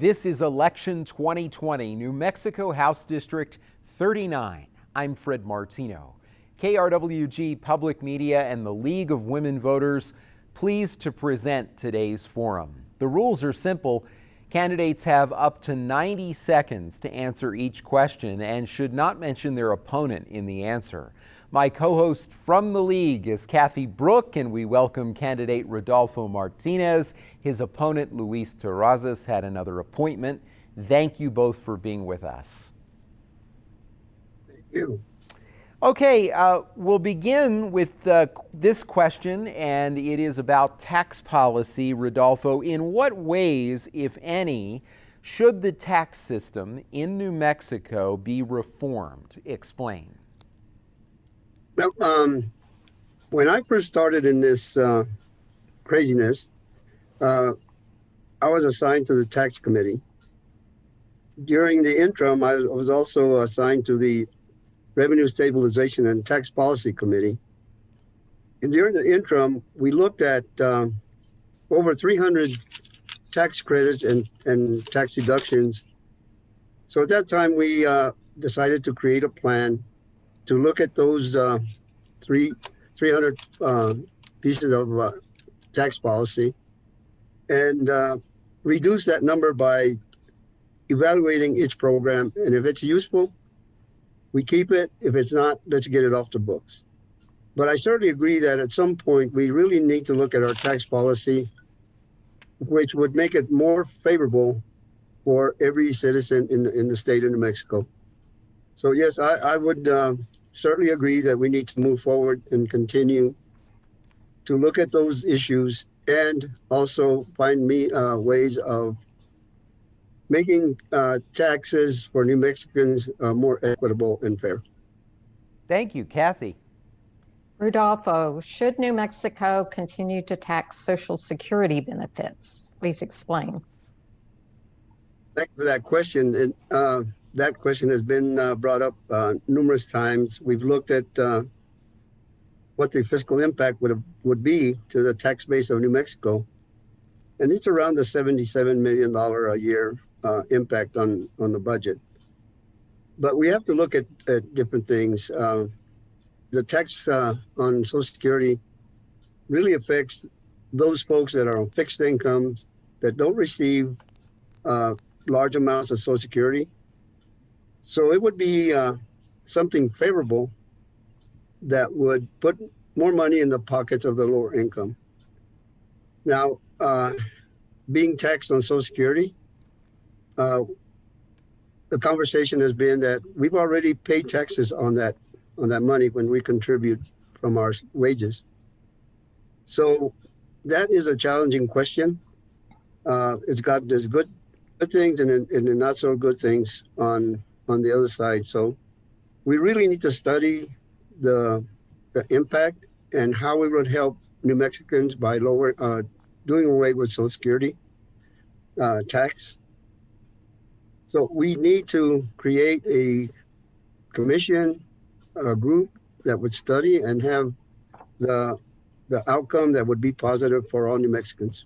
This is Election 2020, New Mexico House District 39. I'm Fred Martino. KRWG Public Media and the League of Women Voters pleased to present today's forum. The rules are simple. Candidates have up to 90 seconds to answer each question and should not mention their opponent in the answer. My co-host from the League is Kathy Brook, and we welcome candidate Rodolpho Martinez. His opponent, Luis Terrazas, had another appointment. Thank you both for being with us. Thank you. Okay, we'll begin with this question, and it is about tax policy. Rodolpho, in what ways, if any, should the tax system in New Mexico be reformed? Explain. Well, when I first started in this craziness, I was assigned to the tax committee. During the interim, I was also assigned to the Revenue Stabilization and Tax Policy Committee. And during the interim, we looked at over 300 tax credits and tax deductions. So at that time, we decided to create a plan to look at those 300 pieces of tax policy and reduce that number by evaluating each program. And if it's useful, we keep it. If it's not, let's get it off the books. But I certainly agree that at some point, we really need to look at our tax policy, which would make it more favorable for every citizen in the state of New Mexico. So yes, I would certainly agree that we need to move forward and continue to look at those issues and also find ways of making taxes for New Mexicans more equitable and fair. Thank you, Kathy. Rodolpho, should New Mexico continue to tax Social Security benefits? Please explain. Thank you for that question. And that question has been brought up numerous times. We've looked at what the fiscal impact would be to the tax base of New Mexico. And it's around the $77 million a year impact on the budget. But we have to look at different things. The tax on Social Security really affects those folks that are on fixed incomes that don't receive large amounts of Social Security. So it would be something favorable that would put more money in the pockets of the lower income. Now, being taxed on Social Security, the conversation has been that we've already paid taxes on that money when we contribute from our wages. So that is a challenging question. There's good things and not so good things on the other side. So we really need to study the impact and how we would help New Mexicans by doing away with Social Security tax. So we need to create a commission, a group that would study and have the outcome that would be positive for all New Mexicans.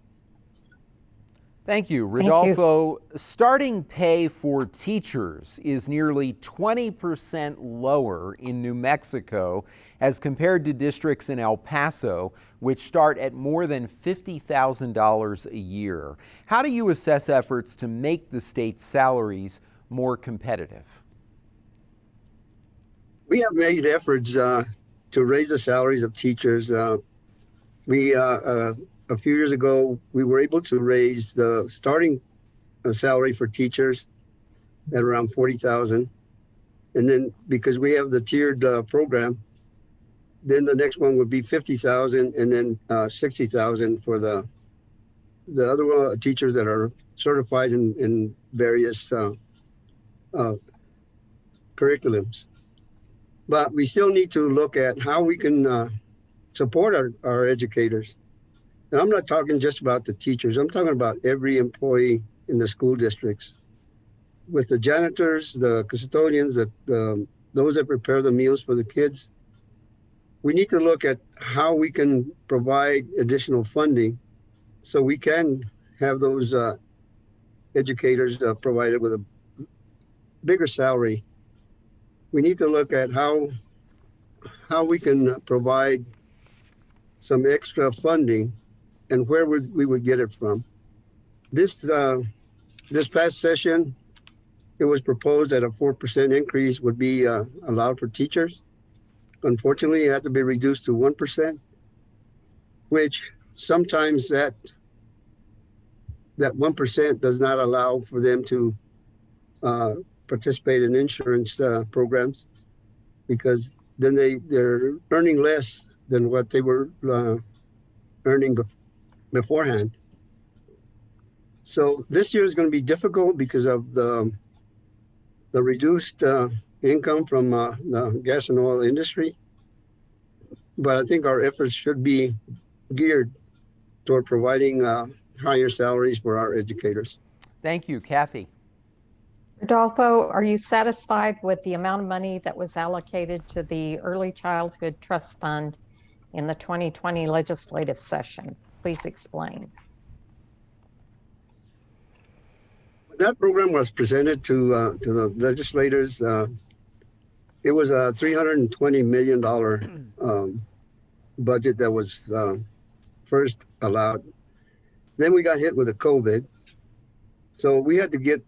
Thank you, Rodolpho. Starting pay for teachers is nearly 20% lower in New Mexico as compared to districts in El Paso, which start at more than $50,000 a year. How do you assess efforts to make the state's salaries more competitive? We have made efforts to raise the salaries of teachers. A few years ago, we were able to raise the starting salary for teachers at around $40,000. And then because we have the tiered program, then the next one would be $50,000 and then $60,000 for the other teachers that are certified in various curriculums. But we still need to look at how we can support our educators. And I'm not talking just about the teachers. I'm talking about every employee in the school districts. With the janitors, the custodians, those that prepare the meals for the kids. We need to look at how we can provide additional funding so we can have those educators provided with a bigger salary, we need to look at how we can provide some extra funding and where we would get it from. This past session, it was proposed that a 4% increase would be allowed for teachers. Unfortunately, it had to be reduced to 1%, which sometimes that 1% does not allow for them to participate in insurance programs, because then they're earning less than what they were earning beforehand. So this year is going to be difficult because of the reduced income from the gas and oil industry. But I think our efforts should be geared toward providing higher salaries for our educators. Thank you, Kathy. Rodolfo, are you satisfied with the amount of money that was allocated to the Early Childhood Trust Fund in the 2020 legislative session? Please explain. That program was presented to the legislators. It was a $320 million budget that was first allowed. Then we got hit with the COVID. So we had to get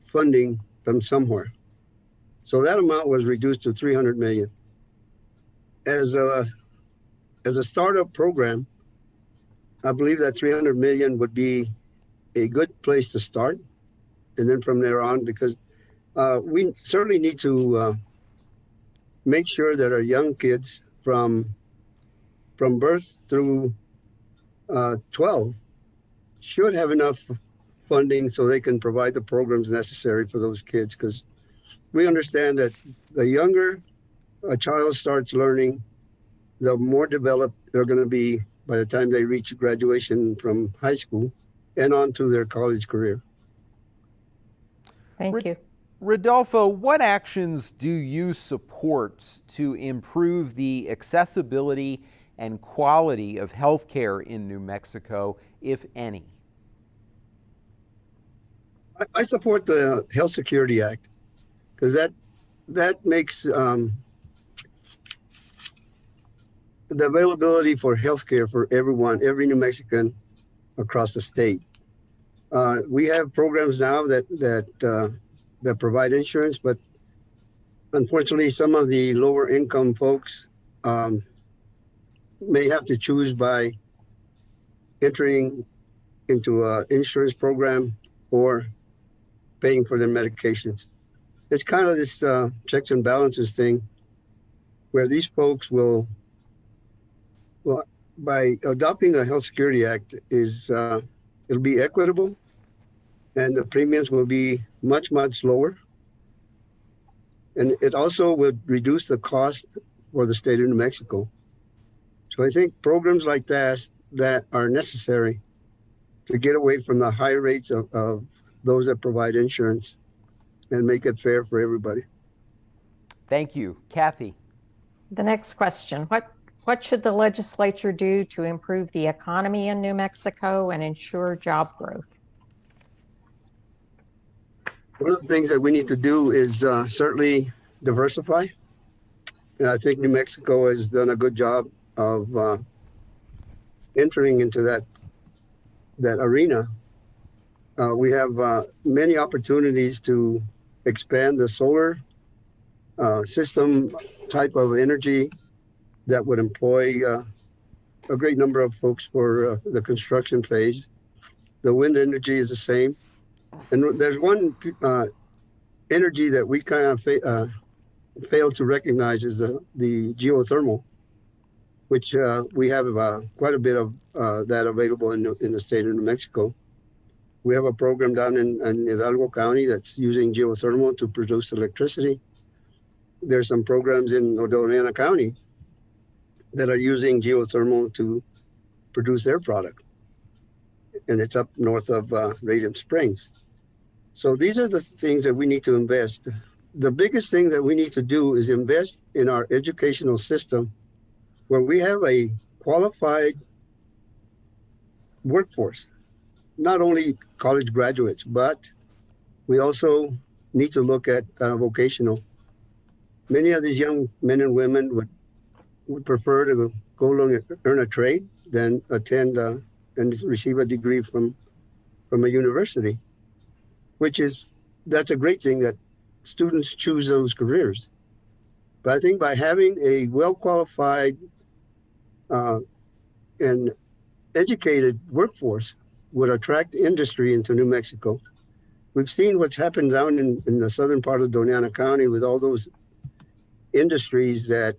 funding from somewhere. So that amount was reduced to $300 million. As a startup program, I believe that $300 million would be a good place to start. And then from there on, because we certainly need to make sure that our young kids from birth through 12 should have enough funding so they can provide the programs necessary for those kids. Because we understand that the younger a child starts learning, the more developed they're going to be by the time they reach graduation from high school and on to their college career. Thank you. Rodolfo, what actions do you support to improve the accessibility and quality of health care in New Mexico, if any? I support the Health Security Act because that makes the availability for health care for everyone, every New Mexican across the state. We have programs now that provide insurance, but unfortunately, some of the lower income folks may have to choose by entering into an insurance program or paying for their medications. It's kind of this checks and balances thing where these folks will by adopting a Health Security Act it'll be equitable and the premiums will be much, much lower. And it also would reduce the cost for the state of New Mexico. So I think programs like that are necessary to get away from the high rates of those that provide insurance and make it fair for everybody. Thank you. Kathy. The next question. What should the legislature do to improve the economy in New Mexico and ensure job growth? One of the things that we need to do is certainly diversify. And I think New Mexico has done a good job of entering into that arena. We have many opportunities to expand the solar system type of energy that would employ a great number of folks for the construction phase. The wind energy is the same. And there's one energy that we kind of fail to recognize is the geothermal, which we have quite a bit of that available in the state of New Mexico. We have a program down in Hidalgo County that's using geothermal to produce electricity. There's some programs in Odolena County that are using geothermal to produce their product. And it's up north of Radiant Springs. So these are the things that we need to invest. The biggest thing that we need to do is invest in our educational system where we have a qualified workforce not only college graduates, but we also need to look at vocational. Many of these young men and women would prefer to go earn a trade than attend and receive a degree from a university, that's a great thing that students choose those careers. But I think by having a well-qualified and educated workforce would attract industry into New Mexico. We've seen what's happened down in the southern part of Doñana County with all those industries that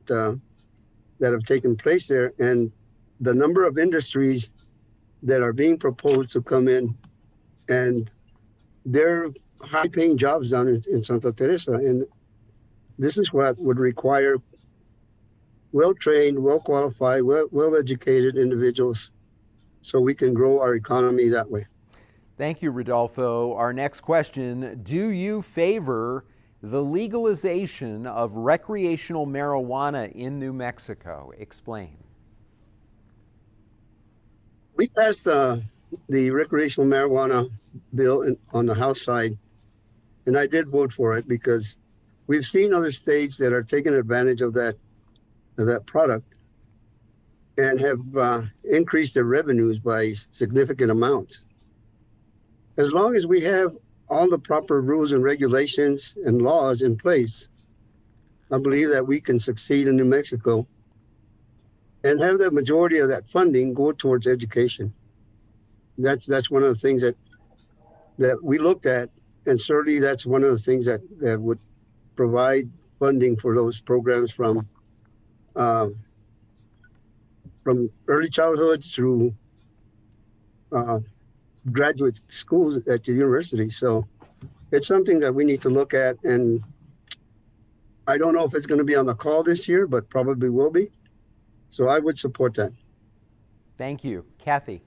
have taken place there, and the number of industries that are being proposed to come in, and they're high-paying jobs down in Santa Teresa, and this is what would require well-trained, well-qualified, well-educated individuals so we can grow our economy that way. Thank you, Rodolfo. Our next question, do you favor the legalization of recreational marijuana in New Mexico? Explain. We passed the recreational marijuana bill on the House side, and I did vote for it because we've seen other states that are taking advantage of that product and have increased their revenues by significant amounts. As long as we have all the proper rules and regulations and laws in place, I believe that we can succeed in New Mexico and have the majority of that funding go towards education. That's one of the things that we looked at, and certainly that's one of the things that would provide funding for those programs from early childhood through graduate schools at the university. So it's something that we need to look at, and I don't know if it's going to be on the call this year, but probably will be. So I would support that. Thank you. Kathy.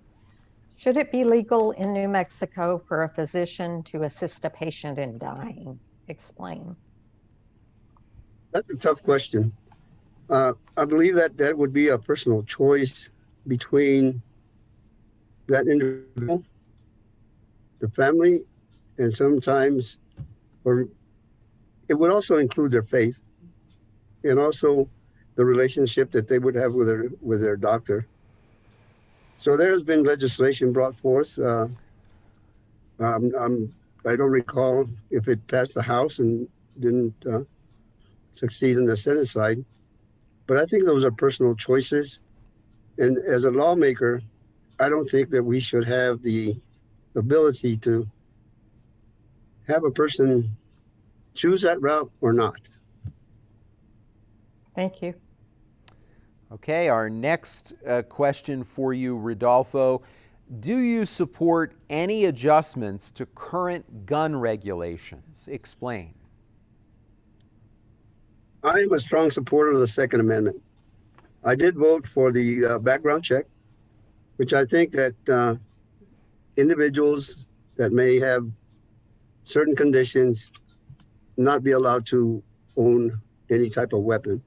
Should it be legal in New Mexico for a physician to assist a patient in dying? Explain. That's a tough question. I believe that would be a personal choice between that individual, the family, and sometimes, or it would also include their faith and also the relationship that they would have with their doctor. So there has been legislation brought forth. I don't recall if it passed the House and didn't succeed in the Senate side, but I think those are personal choices. And as a lawmaker, I don't think that we should have the ability to have a person choose that route or not. Thank you. Okay, our next question for you, Rodolfo. Do you support any adjustments to current gun regulations? Explain. I am a strong supporter of the Second Amendment. I did vote for the background check, which I think that individuals that may have certain conditions not be allowed to own any type of weapon.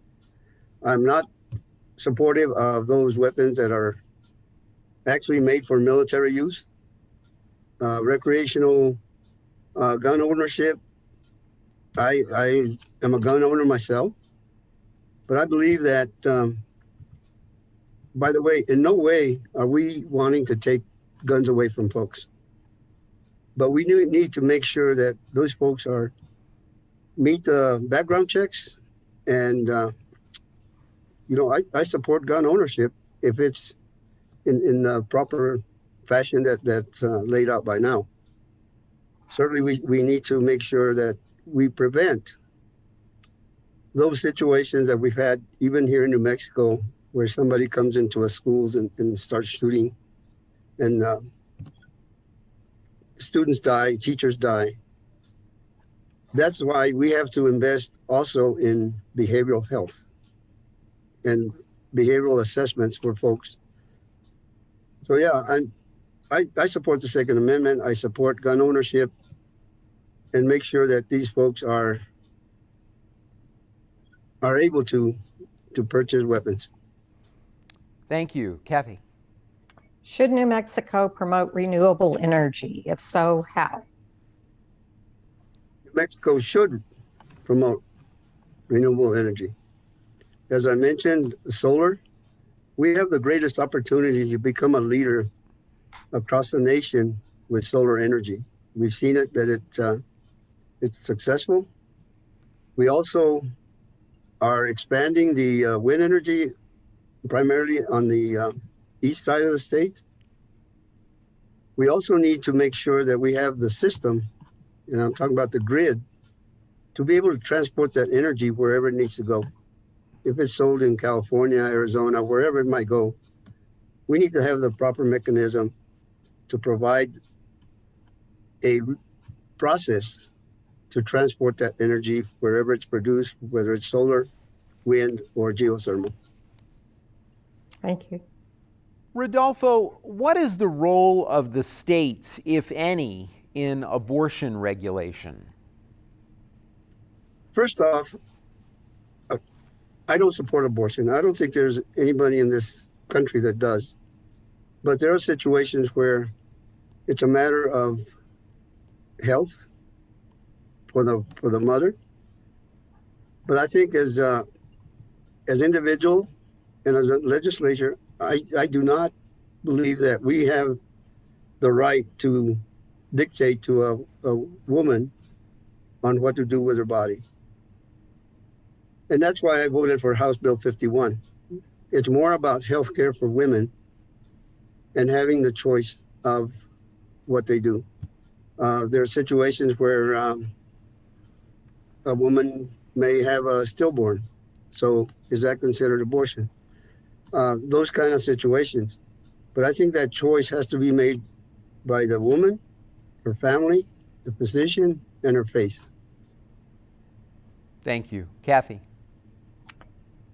I'm not supportive of those weapons that are actually made for military use. Recreational gun ownership. I am a gun owner myself, but I believe that, by the way, in no way are we wanting to take guns away from folks. But we need to make sure that those folks meet the background checks, and I support gun ownership if it's in the proper fashion that's laid out by now. Certainly, we need to make sure that we prevent those situations that we've had even here in New Mexico, where somebody comes into a schools and starts shooting, and students die, teachers die. That's why we have to invest also in behavioral health and behavioral assessments for folks. So yeah, I support the Second Amendment. I support gun ownership, and make sure that these folks are able to purchase weapons. Thank you. Kathy. Should New Mexico promote renewable energy? If so, how? New Mexico should promote renewable energy. As I mentioned, solar, we have the greatest opportunity to become a leader across the nation with solar energy. We've seen it that it's successful. We also are expanding the wind energy primarily on the east side of the state. We also need to make sure that we have the system, and I'm talking about the grid, to be able to transport that energy wherever it needs to go. If it's sold in California, Arizona, wherever it might go, we need to have the proper mechanism to provide a process to transport that energy wherever it's produced, whether it's solar, wind, or geothermal. Thank you. Rodolpho, what is the role of the states, if any, in abortion regulation? First off, I don't support abortion. I don't think there's anybody in this country that does. But there are situations where it's a matter of health for the mother. But I think as individual and as a legislature, I do not believe that we have the right to dictate to a woman on what to do with her body. And that's why I voted for House Bill 51. It's more about health care for women and having the choice of what they do. There are situations where a woman may have a stillborn. So is that considered abortion? Those kind of situations. But I think that choice has to be made by the woman, her family, the physician, and her faith. Thank you. Kathy.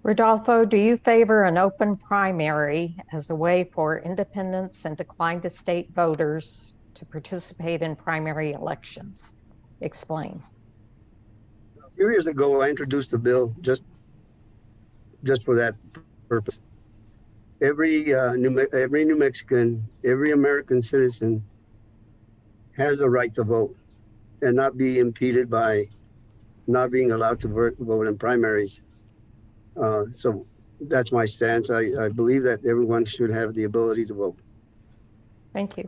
Rodolpho, do you favor an open primary as a way for independents and declined to state voters to participate in primary elections? Explain. A few years ago, I introduced a bill just for that purpose. Every New Mexican, every American citizen has the right to vote and not be impeded by not being allowed to vote in primaries. So that's my stance. I believe that everyone should have the ability to vote. Thank you.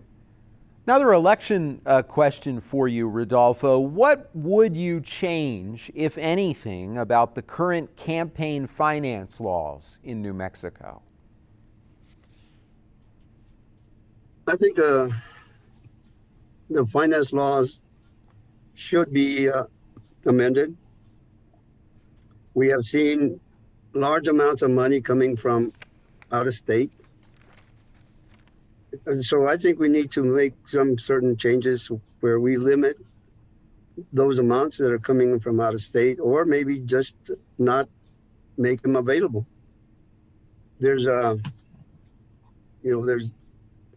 Another election question for you, Rodolpho. What would you change, if anything, about the current campaign finance laws in New Mexico? I think the finance laws should be amended. We have seen large amounts of money coming from out of state. So I think we need to make some certain changes where we limit those amounts that are coming from out of state, or maybe just not make them available. There's there's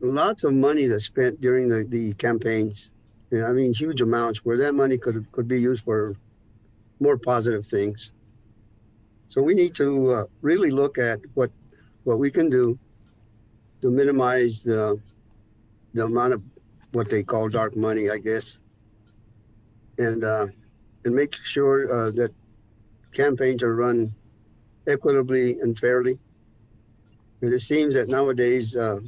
lots of money that's spent during the campaigns. I mean, huge amounts where that money could be used for more positive things. So we need to really look at what we can do to minimize the amount of what they call dark money, I guess, and make sure that campaigns are run equitably and fairly. Because it seems that nowadays the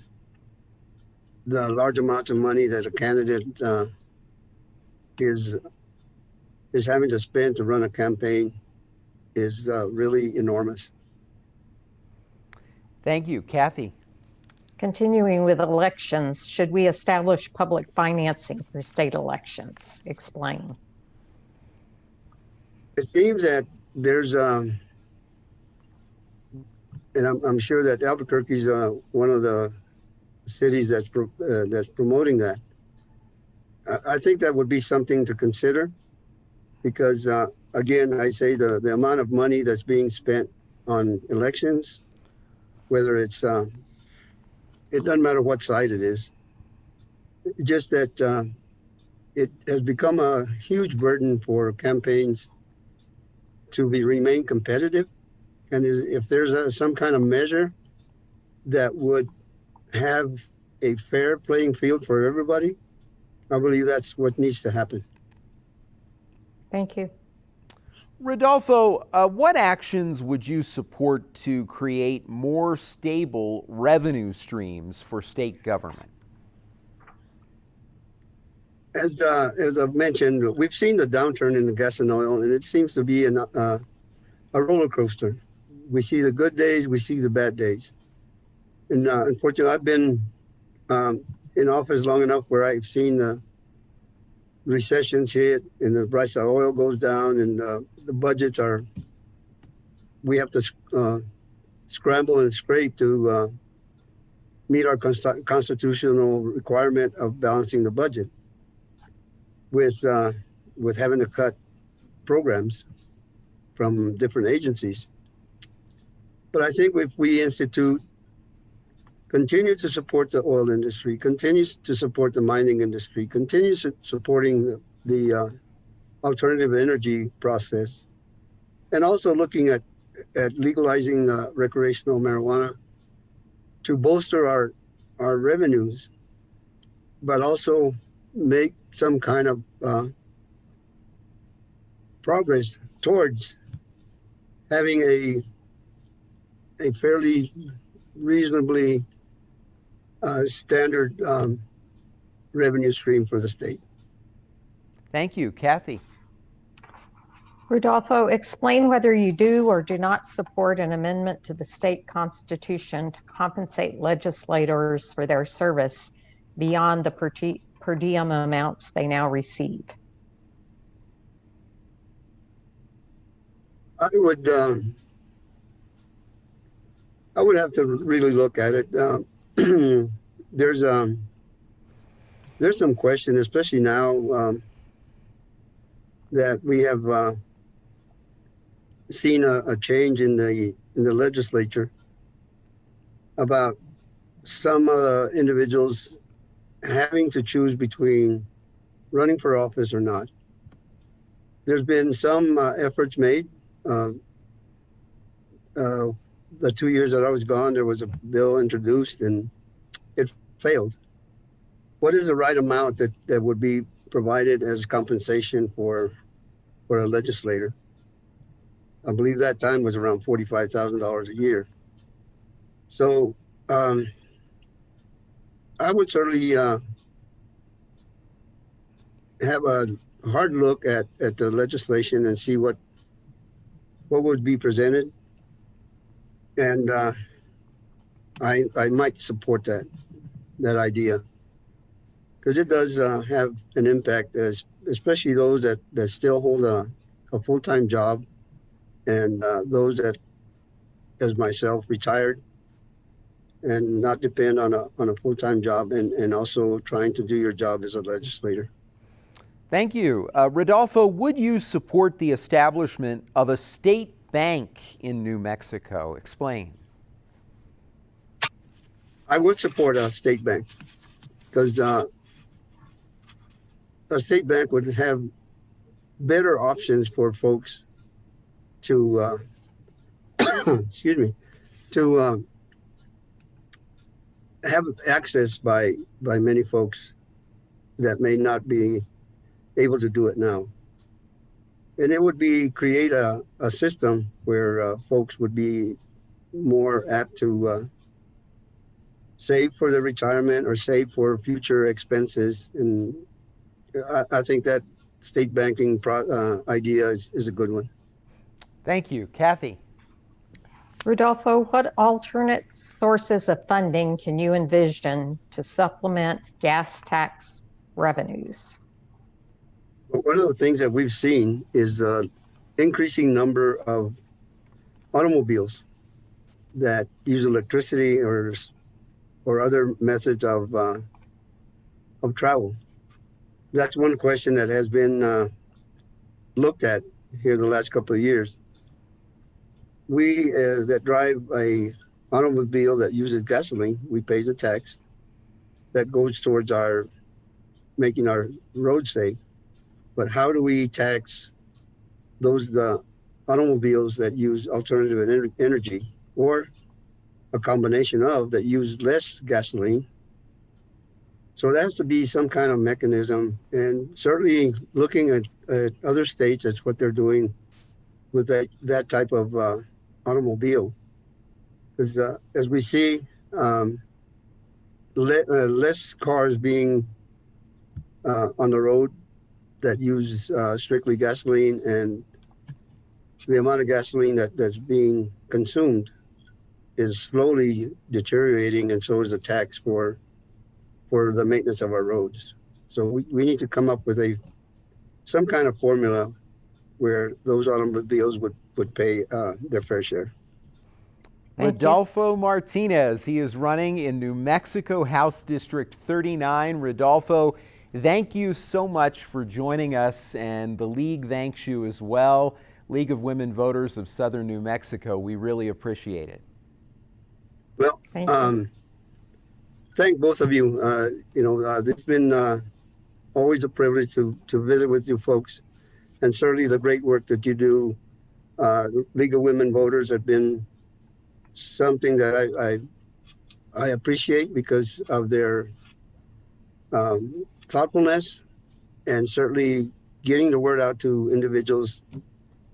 large amounts of money that a candidate is having to spend to run a campaign is really enormous. Thank you. Kathy. Continuing with elections, should we establish public financing for state elections? Explain. It seems that there's, and I'm sure that Albuquerque is one of the cities that's promoting that. I think that would be something to consider, because again, I say the amount of money that's being spent on elections, whether it's it doesn't matter what side it is, just that it has become a huge burden for campaigns to remain competitive. And if there's some kind of measure that would have a fair playing field for everybody, I believe that's what needs to happen. Thank you. Rodolfo, what actions would you support to create more stable revenue streams for state government? As I've mentioned, we've seen the downturn in the gas and oil, and it seems to be a roller coaster. We see the good days, we see the bad days. And unfortunately, I've been in office long enough where I've seen the recessions hit and the price of oil goes down, and the budgets are, we have to scramble and scrape to meet our constitutional requirement of balancing the budget with having to cut programs from different agencies. But I think if we continue to support the oil industry, continue to support the mining industry, continue supporting the alternative energy process, and also looking at legalizing recreational marijuana to bolster our revenues, but also make some kind of progress towards having a fairly reasonably standard revenue stream for the state. Thank you. Kathy. Rodolfo, explain whether you do or do not support an amendment to the state constitution to compensate legislators for their service beyond the per diem amounts they now receive. I would have to really look at it. There's some question, especially now that we have seen a change in the legislature about some individuals having to choose between running for office or not. There's been some efforts made. The 2 years that I was gone, there was a bill introduced and it failed. What is the right amount that would be provided as compensation for a legislator? I believe that time was around $45,000 a year. So I would certainly have a hard look at the legislation and see what would be presented. And I might support that idea, because it does have an impact, especially those that still hold a full-time job, and those that, as myself, retired and not depend on a full-time job, and also trying to do your job as a legislator. Thank you. Rodolfo, would you support the establishment of a state bank in New Mexico? Explain. I would support a state bank, because a state bank would have better options for folks to excuse me, to have access by many folks that may not be able to do it now. And it would create a system where folks would be more apt to save for their retirement or save for future expenses. And I think that state banking idea is a good one. Thank you. Kathy. Rodolfo, what alternate sources of funding can you envision to supplement gas tax revenues? One of the things that we've seen is the increasing number of automobiles that use electricity or other methods of travel. That's one question that has been looked at here the last couple of years. We that drive a automobile that uses gasoline, we pay the tax that goes towards making our roads safe. But how do we tax those automobiles that use alternative energy, or a combination of, that use less gasoline So there has to be some kind of mechanism, and certainly looking at other states, that's what they're doing with that type of automobile. Because as we see, less cars being on the road that use strictly gasoline, and the amount of gasoline that's being consumed is slowly deteriorating, and so is the tax for the maintenance of our roads. So we need to come up with some kind of formula where those automobiles would pay their fair share. Rodolpho Martinez, he is running in New Mexico House District 39. Rodolpho, thank you so much for joining us, and the League thanks you as well. League of Women Voters of Southern New Mexico, we really appreciate it. Well, thank both of you. It's been always a privilege to visit with you folks, and certainly the great work that you do. League of Women Voters have been something that I appreciate because of their thoughtfulness, and certainly getting the word out to individuals.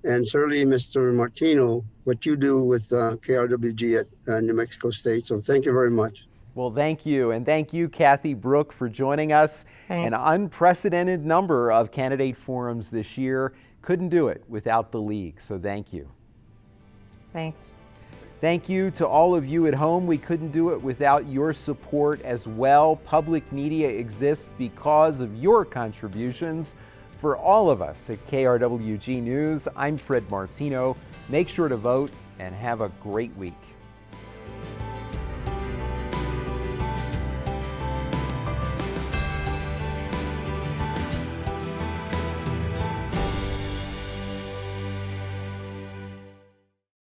And certainly, Mr. Martino, what you do with KRWG at New Mexico State. So thank you very much. Well, thank you. And thank you, Kathy Brook, for joining us. An unprecedented number of candidate forums this year. Couldn't do it without the League, so thank you. Thanks. Thank you to all of you at home. We couldn't do it without your support as well. Public media exists because of your contributions. For all of us at KRWG News, I'm Fred Martino. Make sure to vote and have a great week.